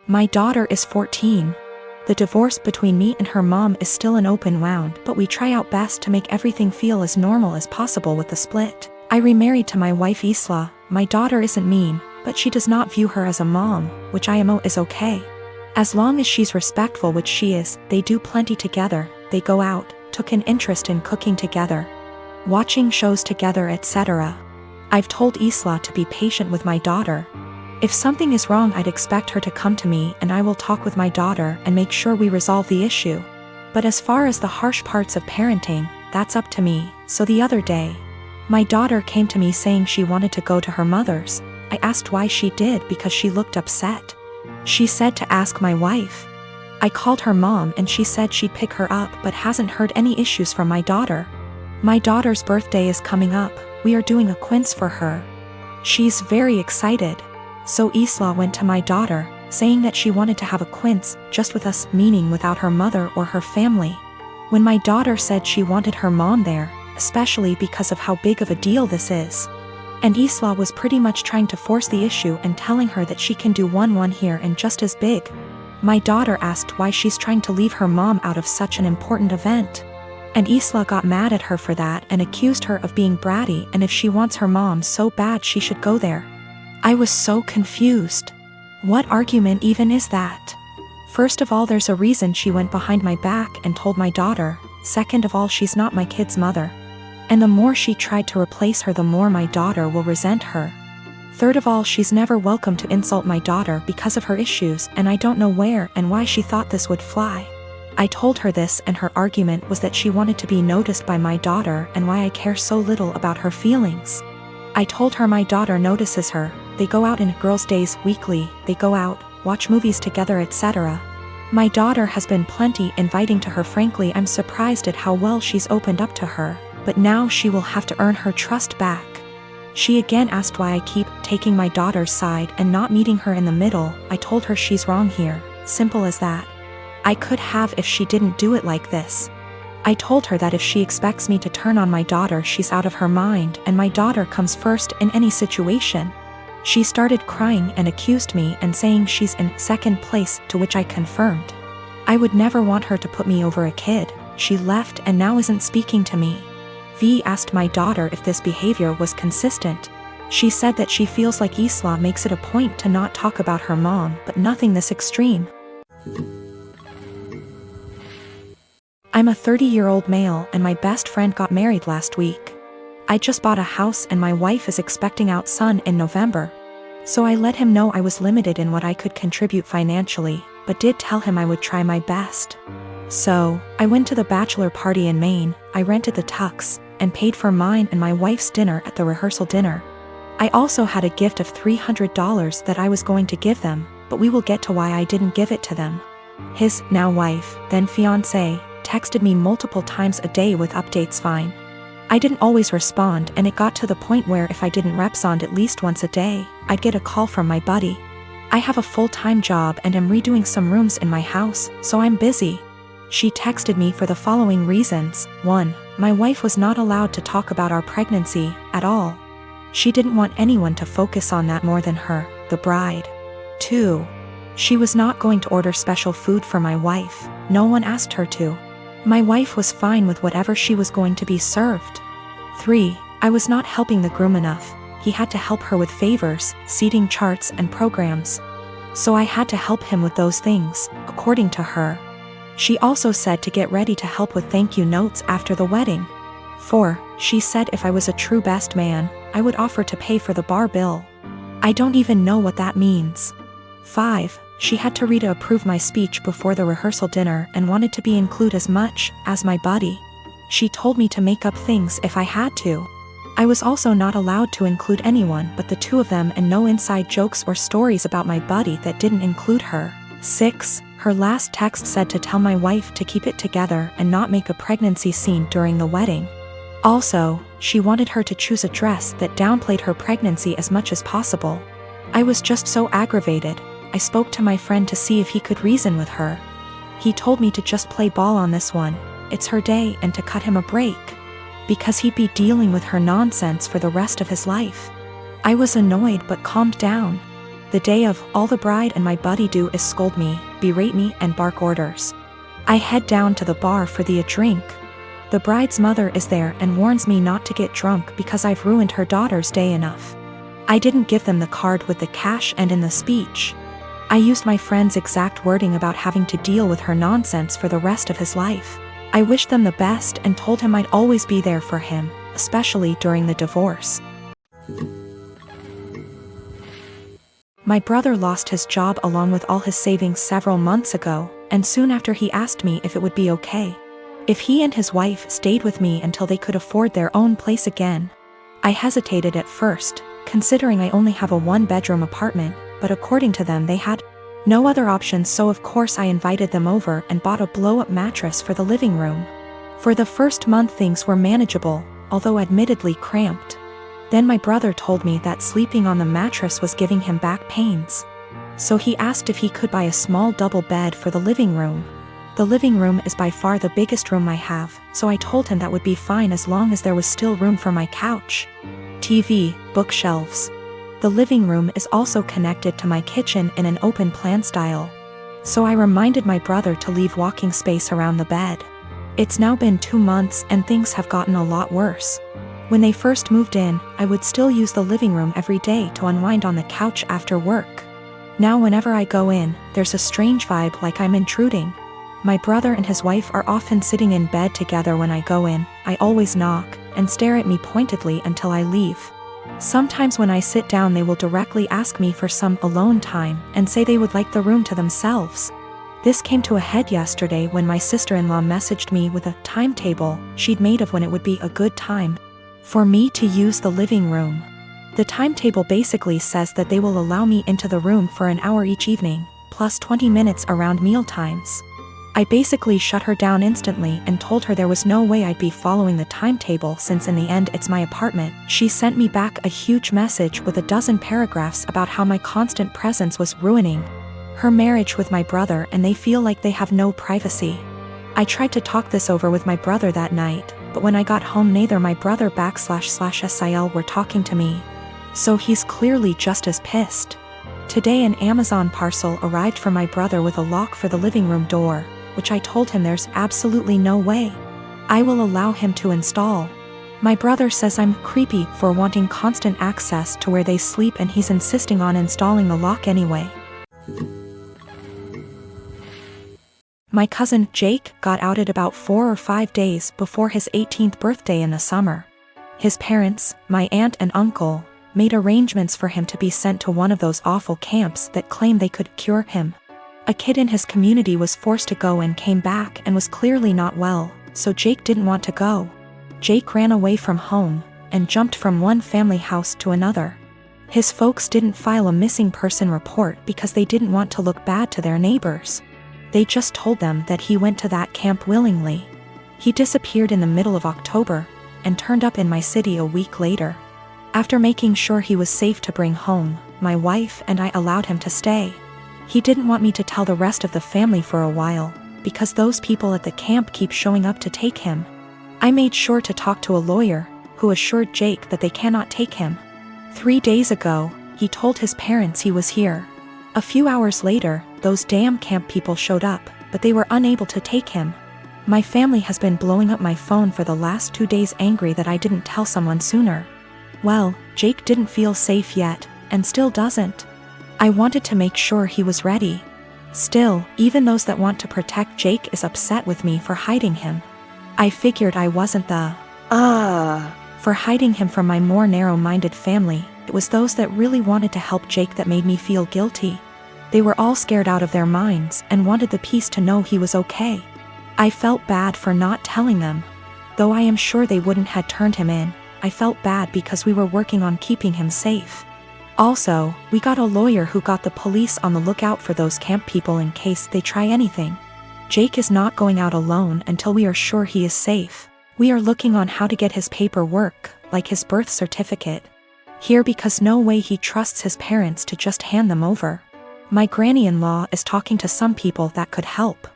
My daughter is 14. The divorce between me and her mom is still an open wound, but we try our best to make everything feel as normal as possible with the split. I remarried to my wife Isla. My daughter isn't mean, but she does not view her as a mom, which I am is okay. As long as she's respectful, which she is, they do plenty together, they go out, took an interest in cooking together, watching shows together, etc. I've told Isla to be patient with my daughter. If something is wrong, I'd expect her to come to me and I will talk with my daughter and make sure we resolve the issue. But as far as the harsh parts of parenting, that's up to me. So the other day, my daughter came to me saying she wanted to go to her mother's. I asked why she did because she looked upset. She said to ask my wife. I called her mom and she said she'd pick her up but hasn't heard any issues from my daughter. My daughter's birthday is coming up, we are doing a quiz for her. She's very excited. So Isla went to my daughter, saying that she wanted to have a quiz, just with us, meaning without her mother or her family. When my daughter said she wanted her mom there, especially because of how big of a deal this is. And Isla was pretty much trying to force the issue and telling her that she can do one here and just as big. My daughter asked why she's trying to leave her mom out of such an important event. And Isla got mad at her for that and accused her of being bratty, and if she wants her mom so bad she should go there. I was so confused. What argument even is that? First of all, there's a reason she went behind my back and told my daughter. Second of all, she's not my kid's mother. And the more she tried to replace her, the more my daughter will resent her. Third of all, she's never welcome to insult my daughter because of her issues, and I don't know where and why she thought this would fly. I told her this, and her argument was that she wanted to be noticed by my daughter and why I care so little about her feelings. I told her my daughter notices her. They go out in girls' days weekly, they go out, watch movies together, etc. My daughter has been plenty inviting to her. Frankly, I'm surprised at how well she's opened up to her, but now she will have to earn her trust back. She again asked why I keep taking my daughter's side and not meeting her in the middle. I told her she's wrong here, simple as that. I could have if she didn't do it like this. I told her that if she expects me to turn on my daughter, she's out of her mind, and my daughter comes first in any situation. She started crying and accused me and saying she's in second place, to which I confirmed. I would never want her to put me over a kid. She left and now isn't speaking to me. V asked my daughter if this behavior was consistent. She said that she feels like Isla makes it a point to not talk about her mom, but nothing this extreme. I'm a 30-year-old male and my best friend got married last week. I just bought a house and my wife is expecting our son in November. So I let him know I was limited in what I could contribute financially, but did tell him I would try my best. So, I went to the bachelor party in Maine, I rented the tux, and paid for mine and my wife's dinner at the rehearsal dinner. I also had a gift of $300 that I was going to give them, but we will get to why I didn't give it to them. His now wife, then fiancé, texted me multiple times a day with updates. Fine. I didn't always respond, and it got to the point where if I didn't respond at least once a day, I'd get a call from my buddy. I have a full-time job and am redoing some rooms in my house, so I'm busy. She texted me for the following reasons. 1. My wife was not allowed to talk about our pregnancy at all. She didn't want anyone to focus on that more than her, the bride. 2. She was not going to order special food for my wife. No one asked her to. My wife was fine with whatever she was going to be served. 3. I was not helping the groom enough. He had to help her with favors, seating charts and programs. So I had to help him with those things, according to her. She also said to get ready to help with thank you notes after the wedding. 4. She said if I was a true best man, I would offer to pay for the bar bill. I don't even know what that means. 5. She had to read to approve my speech before the rehearsal dinner and wanted to be included as much as my buddy. She told me to make up things if I had to. I was also not allowed to include anyone but the two of them, and no inside jokes or stories about my buddy that didn't include her. 6. Her last text said to tell my wife to keep it together and not make a pregnancy scene during the wedding. Also, she wanted her to choose a dress that downplayed her pregnancy as much as possible. I was just so aggravated. I spoke to my friend to see if he could reason with her. He told me to just play ball on this one. It's her day, and to cut him a break, because he'd be dealing with her nonsense for the rest of his life. I was annoyed but calmed down. The day of, all the bride and my buddy do is scold me, berate me, and bark orders. I head down to the bar for a drink. The bride's mother is there and warns me not to get drunk because I've ruined her daughter's day enough. I didn't give them the card with the cash, and in the speech, I used my friend's exact wording about having to deal with her nonsense for the rest of his life. I wished them the best and told him I'd always be there for him, especially during the divorce. My brother lost his job along with all his savings several months ago, and soon after he asked me if it would be okay if he and his wife stayed with me until they could afford their own place again. I hesitated at first, considering I only have a one-bedroom apartment, but according to them they had no other options, so of course I invited them over and bought a blow-up mattress for the living room. For the first month things were manageable, although admittedly cramped. Then my brother told me that sleeping on the mattress was giving him back pains. So he asked if he could buy a small double bed for the living room. The living room is by far the biggest room I have, so I told him that would be fine as long as there was still room for my couch, TV, bookshelves. The living room is also connected to my kitchen in an open plan style. So I reminded my brother to leave walking space around the bed. It's now been 2 months and things have gotten a lot worse. When they first moved in, I would still use the living room every day to unwind on the couch after work. Now whenever I go in, there's a strange vibe like I'm intruding. My brother and his wife are often sitting in bed together when I go in. I always knock and stare at me pointedly until I leave. Sometimes when I sit down they will directly ask me for some alone time and say they would like the room to themselves. This came to a head yesterday when my sister-in-law messaged me with a timetable she'd made of when it would be a good time for me to use the living room. The timetable basically says that they will allow me into the room for an hour each evening, plus 20 minutes around meal times. I basically shut her down instantly and told her there was no way I'd be following the timetable since in the end it's my apartment. She sent me back a huge message with a dozen paragraphs about how my constant presence was ruining her marriage with my brother and they feel like they have no privacy. I tried to talk this over with my brother that night, but when I got home neither my brother //SIL were talking to me. So he's clearly just as pissed. Today an Amazon parcel arrived for my brother with a lock for the living room door, which I told him there's absolutely no way I will allow him to install. My brother says I'm creepy for wanting constant access to where they sleep and he's insisting on installing the lock anyway. My cousin Jake got outed about 4 or 5 days before his 18th birthday in the summer. His parents, my aunt and uncle, made arrangements for him to be sent to one of those awful camps that claim they could cure him. A kid in his community was forced to go and came back and was clearly not well, so Jake didn't want to go. Jake ran away from home and jumped from one family house to another. His folks didn't file a missing person report because they didn't want to look bad to their neighbors. They just told them that he went to that camp willingly. He disappeared in the middle of October and turned up in my city a week later. After making sure he was safe to bring home, my wife and I allowed him to stay. He didn't want me to tell the rest of the family for a while, because those people at the camp keep showing up to take him. I made sure to talk to a lawyer, who assured Jake that they cannot take him. 3 days ago, he told his parents he was here. A few hours later, those damn camp people showed up, but they were unable to take him. My family has been blowing up my phone for the last 2 days angry that I didn't tell someone sooner. Well, Jake didn't feel safe yet, and still doesn't. I wanted to make sure he was ready. Still, even those that want to protect Jake is upset with me for hiding him. I figured I wasn't the for hiding him from my more narrow-minded family. It was those that really wanted to help Jake that made me feel guilty. They were all scared out of their minds and wanted the peace to know he was okay. I felt bad for not telling them. Though I am sure they wouldn't have turned him in, I felt bad because we were working on keeping him safe. Also, we got a lawyer who got the police on the lookout for those camp people in case they try anything. Jake is not going out alone until we are sure he is safe. We are looking on how to get his paperwork, like his birth certificate, here because no way he trusts his parents to just hand them over. My granny-in-law is talking to some people that could help.